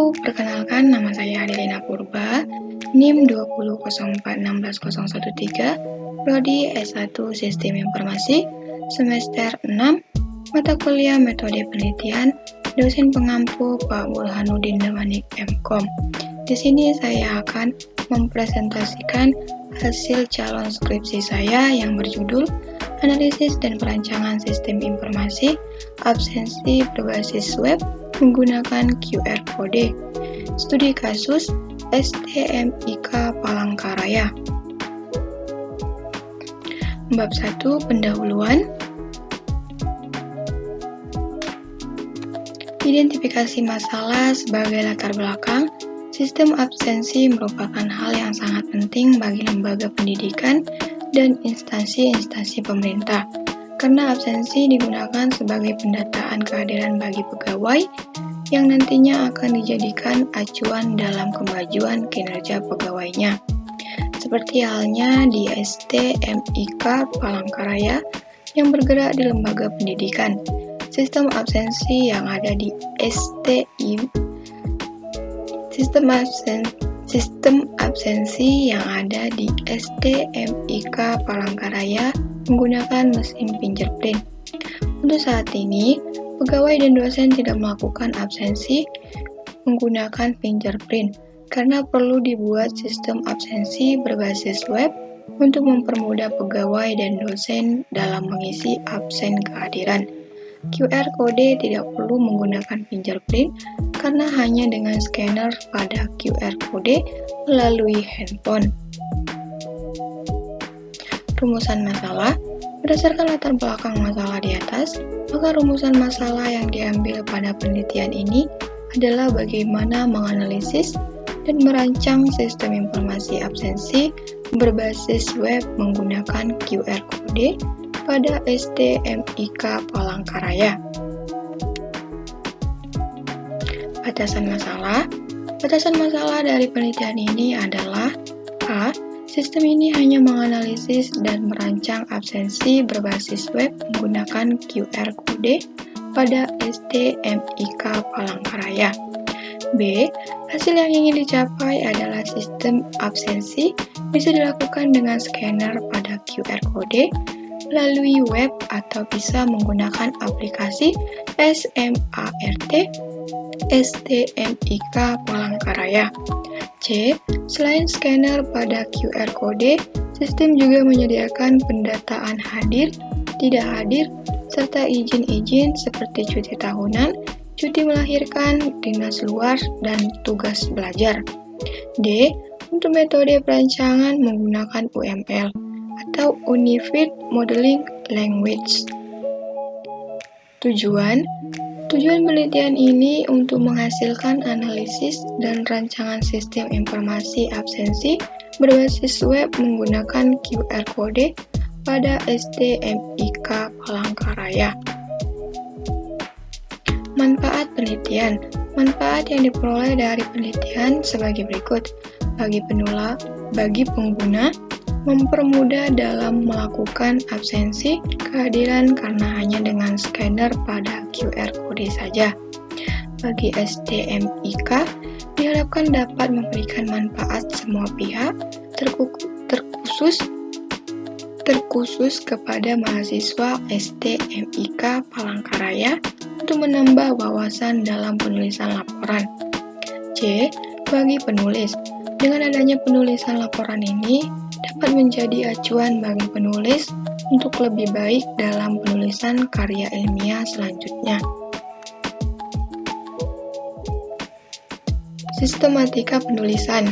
Perkenalkan, nama saya Adelina Purba, NIM 2004160113, Prodi S1 Sistem Informasi, semester 6, mata kuliah Metode Penelitian, dosen pengampu Pak Burhanuddin Damanik MKom. Di sini saya akan mempresentasikan hasil calon skripsi saya yang berjudul Analisis dan Perancangan Sistem Informasi, absensi berbasis web menggunakan QR Code. Studi kasus STMIK Palangkaraya. Bab 1 Pendahuluan. Identifikasi masalah sebagai latar belakang. Sistem absensi merupakan hal yang sangat penting bagi lembaga pendidikan dan instansi-instansi pemerintah, karena absensi digunakan sebagai pendataan kehadiran bagi pegawai yang nantinya akan dijadikan acuan dalam kemajuan kinerja pegawainya. Seperti halnya di STMIK Palangkaraya yang bergerak di lembaga pendidikan. Sistem absensi yang ada di Sistem absensi yang ada di STMIK Palangkaraya menggunakan mesin fingerprint. Untuk saat ini, pegawai dan dosen tidak melakukan absensi menggunakan fingerprint karena perlu dibuat sistem absensi berbasis web untuk mempermudah pegawai dan dosen dalam mengisi absen kehadiran. QR Code tidak perlu menggunakan fingerprint karena hanya dengan scanner pada QR Code melalui handphone. Rumusan masalah. Berdasarkan latar belakang masalah di atas, maka rumusan masalah yang diambil pada penelitian ini adalah bagaimana menganalisis dan merancang sistem informasi absensi berbasis web menggunakan QR Code pada STMIK Palangkaraya. Batasan masalah. Batasan masalah dari penelitian ini adalah A. Sistem ini hanya menganalisis dan merancang absensi berbasis web menggunakan QR Code pada STMIK Palangkaraya. B. Hasil yang ingin dicapai adalah sistem absensi bisa dilakukan dengan scanner pada QR Code melalui web atau bisa menggunakan aplikasi SMART STMIK Palangkaraya. C. Selain scanner pada QR Code, sistem juga menyediakan pendataan hadir, tidak hadir, serta izin-izin seperti cuti tahunan, cuti melahirkan, dinas luar, dan tugas belajar. D. Untuk metode perancangan menggunakan UML atau Unified Modeling Language. Tujuan penelitian ini untuk menghasilkan analisis dan rancangan sistem informasi absensi berbasis web menggunakan QR Code pada STMIK Palangkaraya. Manfaat penelitian. Manfaat yang diperoleh dari penelitian sebagai berikut. Bagi pengguna, mempermudah dalam melakukan absensi kehadiran karena hanya dengan scanner pada QR Code saja. Bagi STMIK, diharapkan dapat memberikan manfaat semua pihak, terkhusus kepada mahasiswa STMIK Palangkaraya untuk menambah wawasan dalam penulisan laporan. C. Bagi penulis, dengan adanya penulisan laporan ini dapat menjadi acuan bagi penulis untuk lebih baik dalam penulisan karya ilmiah selanjutnya. Sistematika penulisan.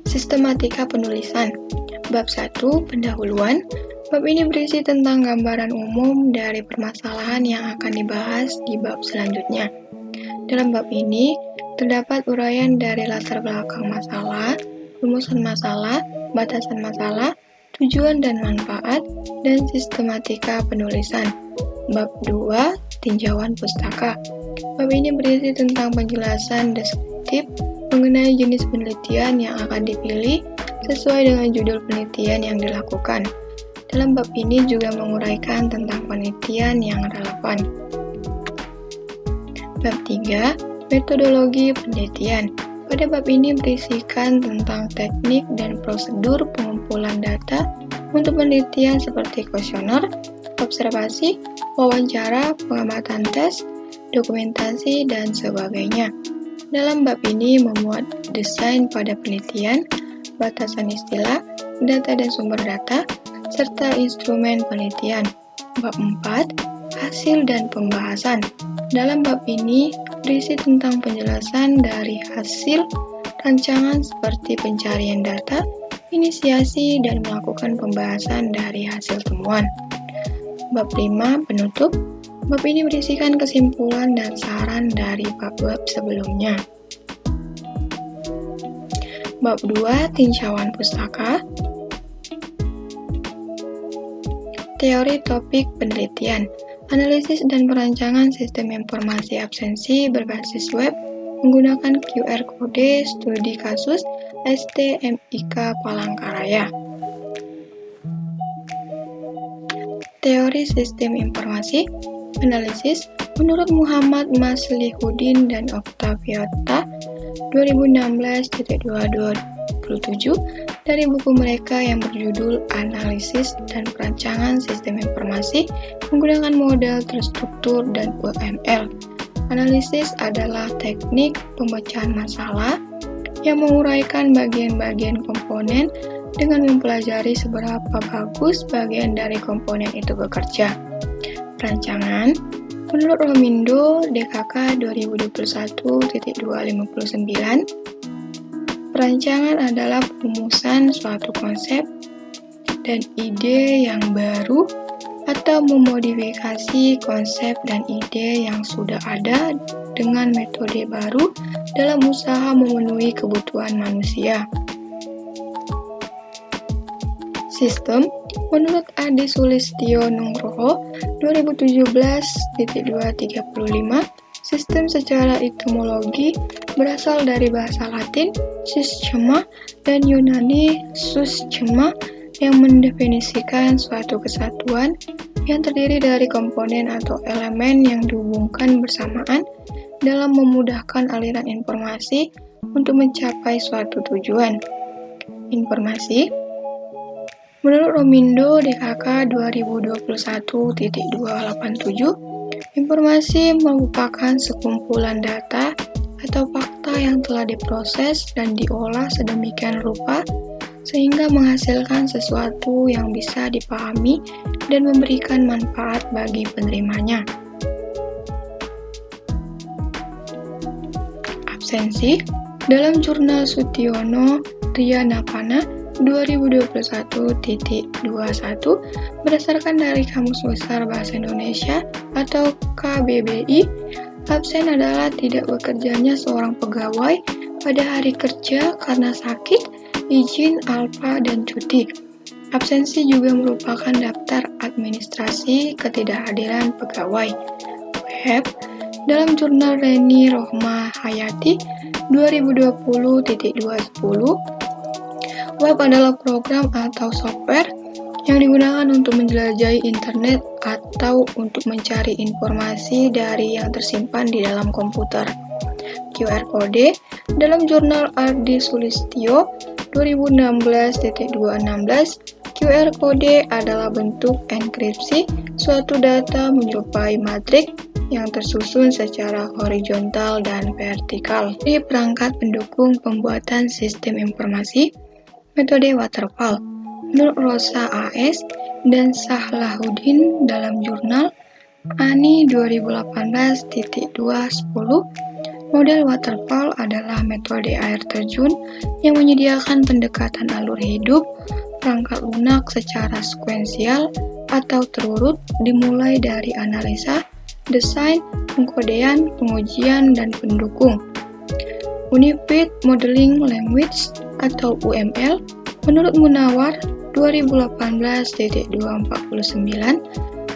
Sistematika penulisan. Bab 1 Pendahuluan. Bab ini berisi tentang gambaran umum dari permasalahan yang akan dibahas di bab selanjutnya. Dalam bab ini, terdapat uraian dari latar belakang masalah, rumusan masalah, batasan masalah, tujuan dan manfaat, dan sistematika penulisan. Bab 2 Tinjauan pustaka. Bab ini berisi tentang penjelasan deskriptif mengenai jenis penelitian yang akan dipilih sesuai dengan judul penelitian yang dilakukan. Dalam bab ini juga menguraikan tentang penelitian yang relevan. Bab 3, metodologi penelitian. Pada bab ini berisikan tentang teknik dan prosedur pengumpulan data untuk penelitian seperti kuesioner, observasi, wawancara, pengamatan tes, dokumentasi, dan sebagainya. Dalam bab ini memuat desain pada penelitian, batasan istilah, data dan sumber data, serta instrumen penelitian. Bab 4, hasil dan pembahasan. Dalam bab ini berisi tentang penjelasan dari hasil rancangan seperti pencarian data, inisiasi, dan melakukan pembahasan dari hasil temuan. Bab 5, penutup. Bab ini berisikan kesimpulan dan saran dari bab-bab sebelumnya. Bab 2, tinjauan pustaka. Teori topik penelitian. Analisis dan perancangan sistem informasi absensi berbasis web menggunakan QR kode studi kasus STMIK Palangkaraya. Teori sistem informasi analisis menurut Muhammad Maslihudin dan Octaviota 2016.227 dari buku mereka yang berjudul Analisis dan Perancangan Sistem Informasi menggunakan model terstruktur dan UML. Analisis adalah teknik pemecahan masalah yang menguraikan bagian-bagian komponen dengan mempelajari seberapa bagus bagian dari komponen itu bekerja. Perancangan menurut Romindo DKK 2021.259, perancangan adalah perumusan suatu konsep dan ide yang baru atau memodifikasi konsep dan ide yang sudah ada dengan metode baru dalam usaha memenuhi kebutuhan manusia. Sistem menurut Adi Sulistyo Nugroho 2017.235, sistem secara etimologi berasal dari bahasa Latin systema dan Yunani suschema yang mendefinisikan suatu kesatuan yang terdiri dari komponen atau elemen yang dihubungkan bersamaan dalam memudahkan aliran informasi untuk mencapai suatu tujuan. Informasi menurut Romindo DKK 2021.287, informasi merupakan sekumpulan data atau fakta yang telah diproses dan diolah sedemikian rupa sehingga menghasilkan sesuatu yang bisa dipahami dan memberikan manfaat bagi penerimanya. Absensi dalam jurnal Sutiono Riyanapana 2021.21 berdasarkan dari Kamus Besar Bahasa Indonesia atau KBBI, absen adalah tidak bekerjanya seorang pegawai pada hari kerja karena sakit, izin, alfa, dan cuti. Absensi juga merupakan daftar administrasi ketidakhadiran pegawai. Web dalam jurnal Reni Rohma Hayati 2020.210, web adalah program atau software yang digunakan untuk menjelajahi internet atau untuk mencari informasi dari yang tersimpan di dalam komputer. QR kode dalam jurnal Adi Sulistyo 2016.216, QR kode adalah bentuk enkripsi suatu data menyerupai matrik yang tersusun secara horizontal dan vertikal. Di perangkat pendukung pembuatan sistem informasi, metode waterfall menurut Rosa A.S. dan Sahlahuddin dalam jurnal ANI 2018.210, model waterfall adalah metode air terjun yang menyediakan pendekatan alur hidup perangkat lunak secara sekuensial atau terurut dimulai dari analisa, desain, pengkodean, pengujian, dan pendukung. Unified Modeling Language atau UML menurut Munawar 2018.249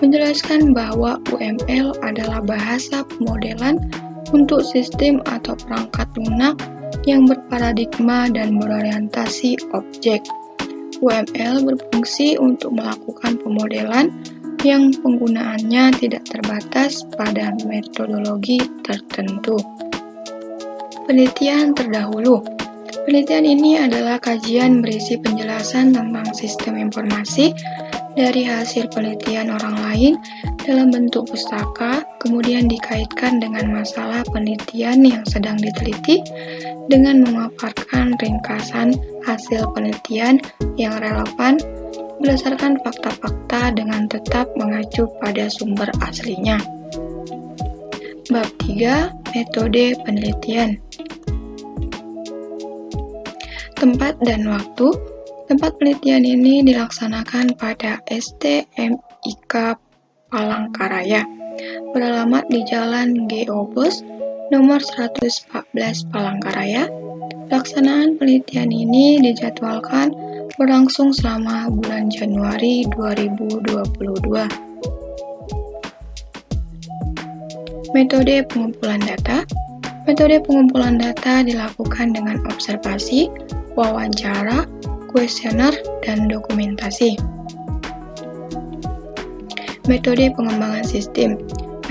menjelaskan bahwa UML adalah bahasa pemodelan untuk sistem atau perangkat lunak yang berparadigma dan berorientasi objek. UML berfungsi untuk melakukan pemodelan yang penggunaannya tidak terbatas pada metodologi tertentu. Penelitian terdahulu. Penelitian ini adalah kajian berisi penjelasan tentang sistem informasi dari hasil penelitian orang lain dalam bentuk pustaka, kemudian dikaitkan dengan masalah penelitian yang sedang diteliti dengan memaparkan ringkasan hasil penelitian yang relevan berdasarkan fakta-fakta dengan tetap mengacu pada sumber aslinya. Bab 3. Metode penelitian. Tempat dan waktu. Tempat penelitian ini dilaksanakan pada STMIK Palangkaraya, beralamat di Jalan G.O. Bos, nomor 114 Palangkaraya. Pelaksanaan penelitian ini dijadwalkan berlangsung selama bulan Januari 2022. Metode pengumpulan data. Metode pengumpulan data dilakukan dengan observasi, wawancara, kuesioner, dan dokumentasi. Metode pengembangan sistem.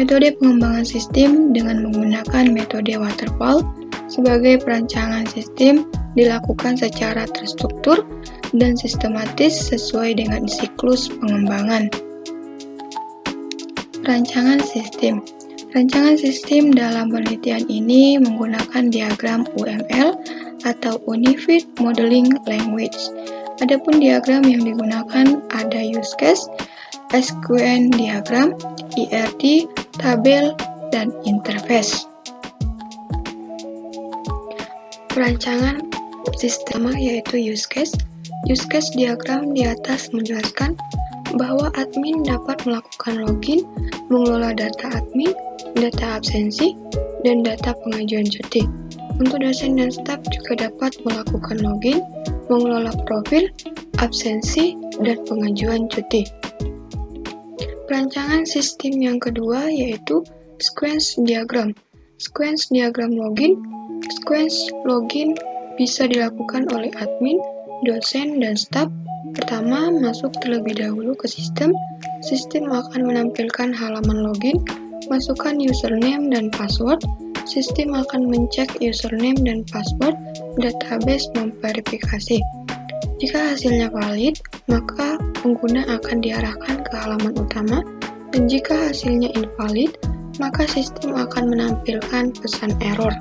Metode pengembangan sistem dengan menggunakan metode waterfall sebagai perancangan sistem dilakukan secara terstruktur dan sistematis sesuai dengan siklus pengembangan. Rancangan sistem. Rancangan sistem dalam penelitian ini menggunakan diagram UML atau Unified Modeling Language. Adapun diagram yang digunakan ada use case, SQN diagram, IRD, tabel, dan interface. Perancangan sistem yaitu use case. Use case diagram di atas menjelaskan bahwa admin dapat melakukan login, mengelola data admin, data absensi, dan data pengajuan cuti. Untuk dosen dan staf juga dapat melakukan login, mengelola profil, absensi, dan pengajuan cuti. Perancangan sistem yang kedua yaitu sequence diagram. Sequence diagram login. Sequence login bisa dilakukan oleh admin, dosen, dan staf. Pertama, masuk terlebih dahulu ke sistem. Sistem akan menampilkan halaman login, masukkan username dan password. Sistem akan mencek username dan password, database memverifikasi. Jika hasilnya valid, maka pengguna akan diarahkan ke halaman utama, dan jika hasilnya invalid, maka sistem akan menampilkan pesan error.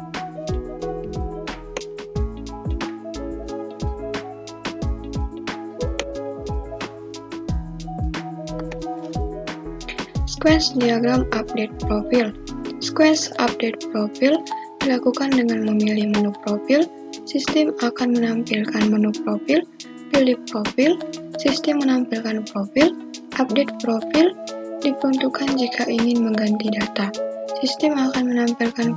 Sequence diagram update profil. Sequence update profil dilakukan dengan memilih menu profil. Sistem akan menampilkan menu profil, pilih profil, sistem menampilkan profil, update profil, diperuntukkan jika ingin mengganti data. Sistem akan menampilkan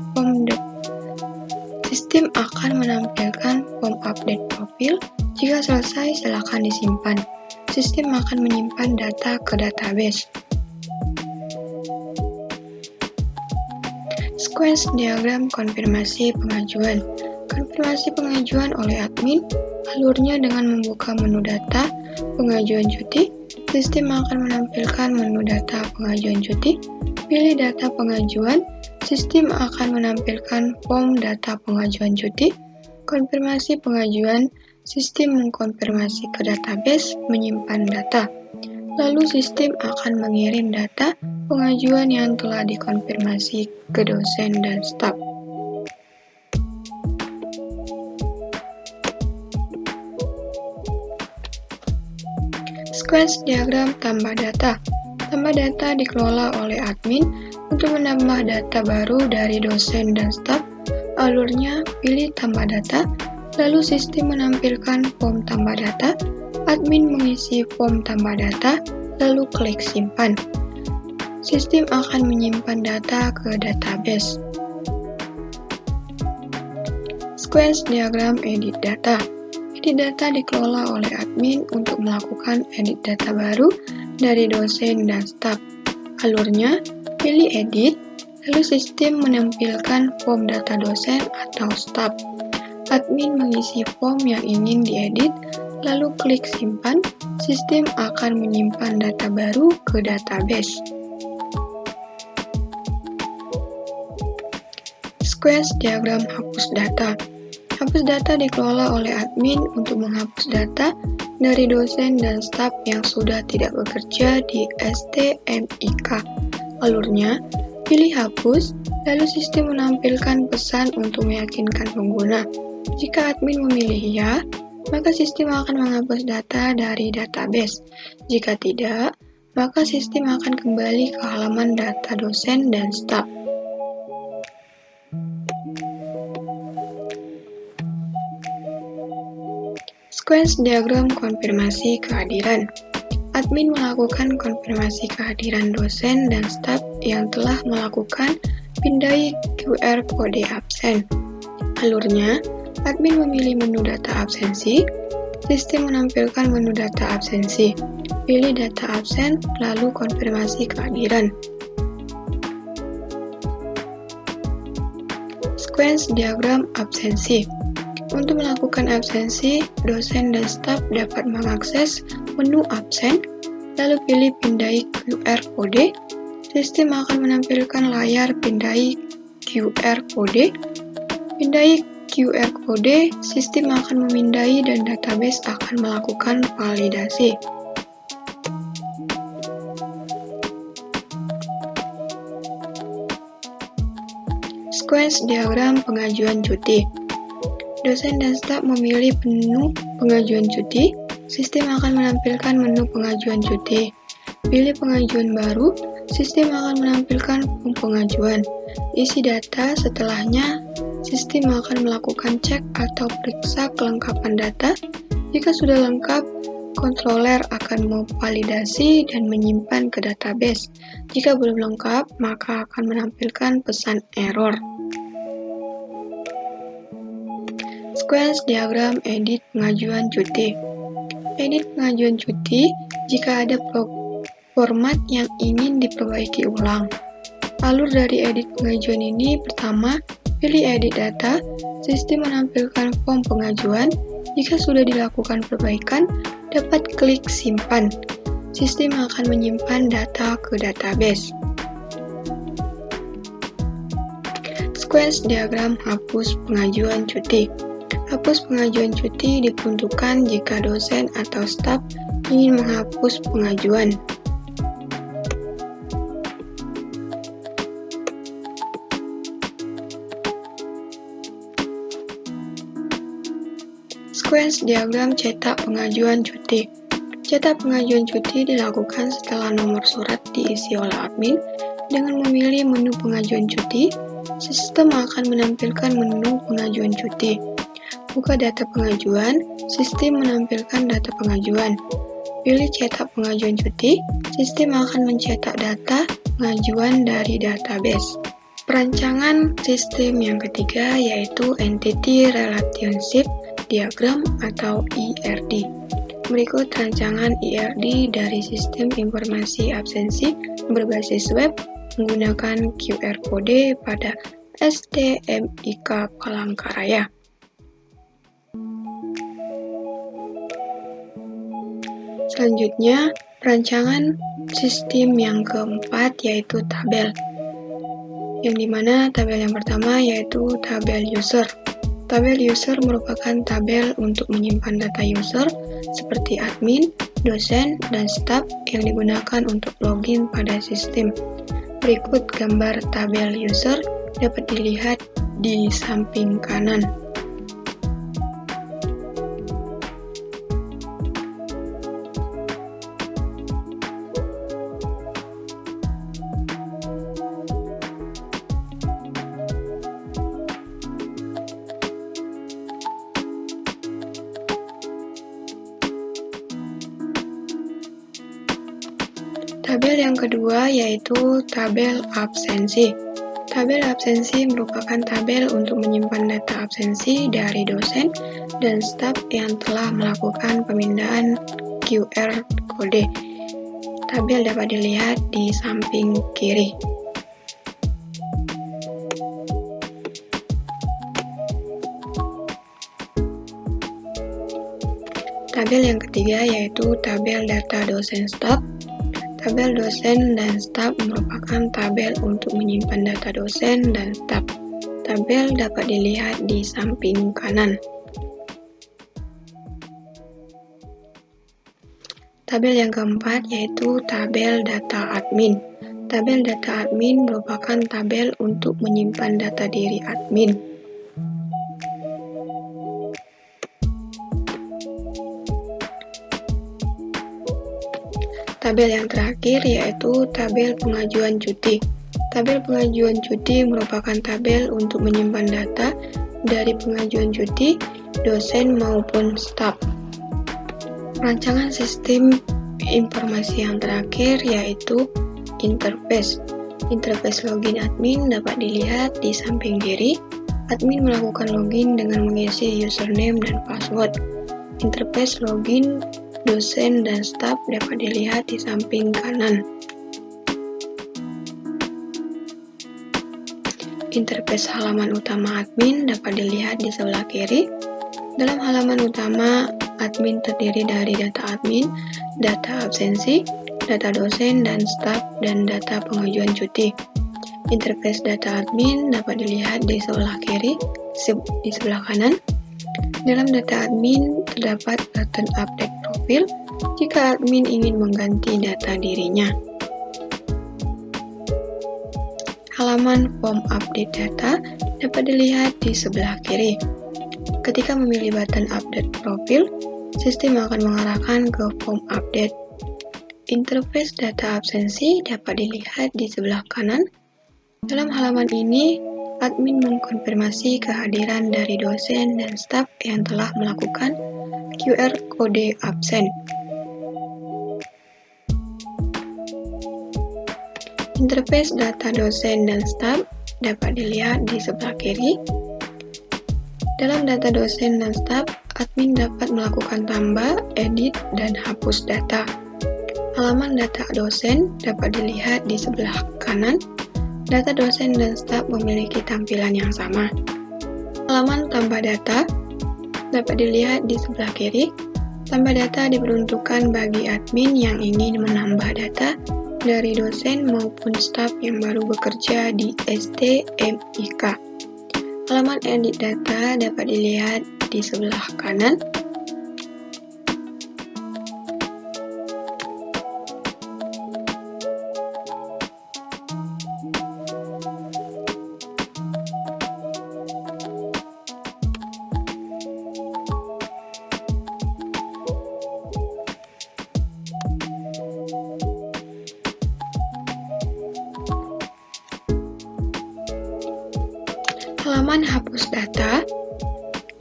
form update profil. Jika selesai, silakan disimpan. Sistem akan menyimpan data ke database. Sequence diagram konfirmasi pengajuan. Konfirmasi pengajuan oleh admin, alurnya dengan membuka menu data pengajuan cuti. Sistem akan menampilkan menu data pengajuan cuti. Pilih data pengajuan. Sistem akan menampilkan form data pengajuan cuti. Konfirmasi pengajuan. Sistem mengkonfirmasi ke database, menyimpan data. Lalu sistem akan mengirim data pengajuan yang telah dikonfirmasi ke dosen dan staf. Sequence diagram tambah data. Tambah data dikelola oleh admin untuk menambah data baru dari dosen dan staf. Alurnya pilih tambah data, lalu sistem menampilkan form tambah data. Admin mengisi form tambah data, lalu klik simpan. Sistem akan menyimpan data ke database. Sequence diagram edit data. Edit data dikelola oleh admin untuk melakukan edit data baru dari dosen dan staf. Alurnya, pilih edit, lalu sistem menampilkan form data dosen atau staf. admin mengisi form yang ingin diedit, lalu klik simpan, sistem akan menyimpan data baru ke database. Sequence diagram hapus data. Hapus data dikelola oleh admin untuk menghapus data dari dosen dan staf yang sudah tidak bekerja di STMIK. Alurnya, pilih hapus, lalu sistem menampilkan pesan untuk meyakinkan pengguna. Jika admin memilih ya, maka sistem akan menghapus data dari database. Jika tidak, maka sistem akan kembali ke halaman data dosen dan staf. Sequence diagram konfirmasi kehadiran. Admin melakukan konfirmasi kehadiran dosen dan staf yang telah melakukan pindai QR kode absen. Alurnya, admin memilih menu data absensi, sistem menampilkan menu data absensi. Pilih data absen, lalu konfirmasi kehadiran. Sequence diagram absensi. Untuk melakukan absensi, dosen dan staf dapat mengakses menu absen, lalu pilih pindai QR kode. Sistem akan menampilkan layar pindai QR kode. Pindai QR kode, sistem akan memindai dan database akan melakukan validasi. Sequence diagram pengajuan cuti. Dosen dan staf memilih menu pengajuan cuti, sistem akan menampilkan menu pengajuan cuti. Pilih pengajuan baru, sistem akan menampilkan form pengajuan. Isi data, setelahnya sistem akan melakukan cek atau periksa kelengkapan data. Jika sudah lengkap, controller akan memvalidasi dan menyimpan ke database. Jika belum lengkap, maka akan menampilkan pesan error. Sequence diagram edit pengajuan cuti. Edit pengajuan cuti jika ada format yang ingin diperbaiki ulang. Alur dari edit pengajuan ini pertama, pilih edit data, sistem menampilkan form pengajuan. Jika sudah dilakukan perbaikan, dapat klik simpan. Sistem akan menyimpan data ke database. Sequence diagram hapus pengajuan cuti. Hapus pengajuan cuti diperuntukkan jika dosen atau staf ingin menghapus pengajuan. Sequence diagram cetak pengajuan cuti. Cetak pengajuan cuti dilakukan setelah nomor surat diisi oleh admin dengan memilih menu pengajuan cuti. Sistem akan menampilkan menu pengajuan cuti. Buka data pengajuan, sistem menampilkan data pengajuan. Pilih cetak pengajuan cuti, sistem akan mencetak data pengajuan dari database. Perancangan sistem yang ketiga yaitu Entity Relationship Diagram atau ERD. Berikut rancangan ERD dari sistem informasi absensi berbasis web menggunakan QR kode pada STMIK Palangkaraya. Selanjutnya, perancangan sistem yang keempat yaitu tabel. Yang dimana tabel yang pertama yaitu tabel user. Tabel user merupakan tabel untuk menyimpan data user seperti admin, dosen, dan staf yang digunakan untuk login pada sistem. Berikut gambar tabel user dapat dilihat di samping kanan. Tabel yang kedua yaitu tabel absensi. Tabel absensi merupakan tabel untuk menyimpan data absensi dari dosen dan staf yang telah melakukan pemindahan QR kode. Tabel dapat dilihat di samping kiri. Tabel yang ketiga yaitu tabel data dosen staf. Tabel dosen dan staf merupakan tabel untuk menyimpan data dosen dan staf. Tabel dapat dilihat di samping kanan. Tabel yang keempat yaitu tabel data admin. Tabel data admin merupakan tabel untuk menyimpan data diri admin. Tabel yang terakhir yaitu tabel pengajuan cuti. Tabel pengajuan cuti merupakan tabel untuk menyimpan data dari pengajuan cuti dosen maupun staf. Rancangan sistem informasi yang terakhir yaitu interface. Interface login admin dapat dilihat di samping kiri. Admin melakukan login dengan mengisi username dan password. Interface login dosen dan staf dapat dilihat di samping kanan. Interface halaman utama admin dapat dilihat di sebelah kiri. Dalam halaman utama, admin terdiri dari data admin, data absensi, data dosen dan staf, dan data pengajuan cuti. Interface data admin dapat dilihat di sebelah kiri, di sebelah kanan. Dalam data admin terdapat button update profil jika admin ingin mengganti data dirinya. Halaman form update data dapat dilihat di sebelah kiri. Ketika memilih button update profil, sistem akan mengarahkan ke form update. Interface data absensi dapat dilihat di sebelah kanan. Dalam halaman ini, admin mengkonfirmasi kehadiran dari dosen dan staf yang telah melakukan QR kode absen. Interface data dosen dan staf dapat dilihat di sebelah kiri. Dalam data dosen dan staf, admin dapat melakukan tambah, edit, dan hapus data. Halaman data dosen dapat dilihat di sebelah kanan. Data dosen dan staf memiliki tampilan yang sama. Halaman tambah data dapat dilihat di sebelah kiri. Tambah data diperuntukkan bagi admin yang ingin menambah data dari dosen maupun staf yang baru bekerja di STMIK. Halaman edit data dapat dilihat di sebelah kanan. Halaman hapus data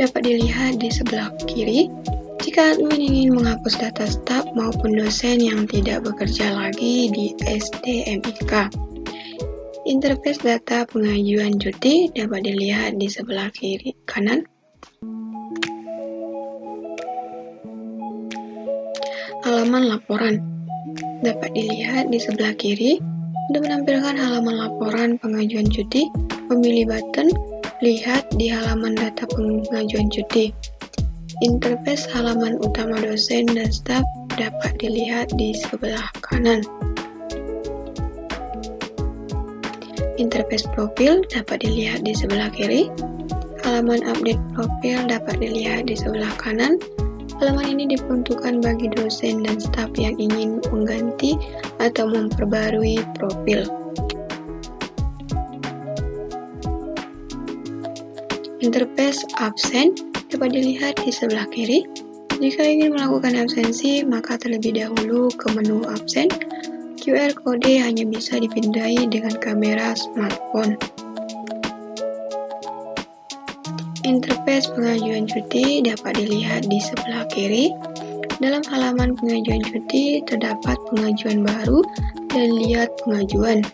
dapat dilihat di sebelah kiri jika admin ingin menghapus data staf maupun dosen yang tidak bekerja lagi di STMIK. Interface data pengajuan cuti dapat dilihat di sebelah kiri kanan. Halaman laporan dapat dilihat di sebelah kiri. Untuk menampilkan halaman laporan pengajuan cuti, memilih button Lihat di halaman data pengajuan cuti. Interface halaman utama dosen dan staf dapat dilihat di sebelah kanan. Interface profil dapat dilihat di sebelah kiri. Halaman update profil dapat dilihat di sebelah kanan. Halaman ini diperuntukkan bagi dosen dan staf yang ingin mengganti atau memperbarui profil. Interface absen dapat dilihat di sebelah kiri. Jika ingin melakukan absensi, maka terlebih dahulu ke menu absen. QR kode hanya bisa dipindai dengan kamera smartphone. Interface pengajuan cuti dapat dilihat di sebelah kiri. Dalam halaman pengajuan cuti terdapat pengajuan baru dan lihat pengajuan.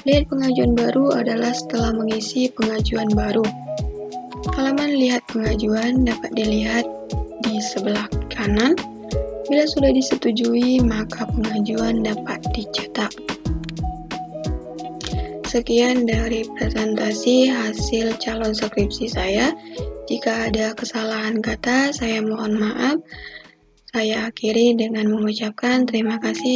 Lihat pengajuan baru adalah setelah mengisi pengajuan baru. Halaman lihat pengajuan dapat dilihat di sebelah kanan. Bila sudah disetujui, maka pengajuan dapat dicetak. Sekian dari presentasi hasil calon skripsi saya. Jika ada kesalahan kata, saya mohon maaf. Saya akhiri dengan mengucapkan terima kasih.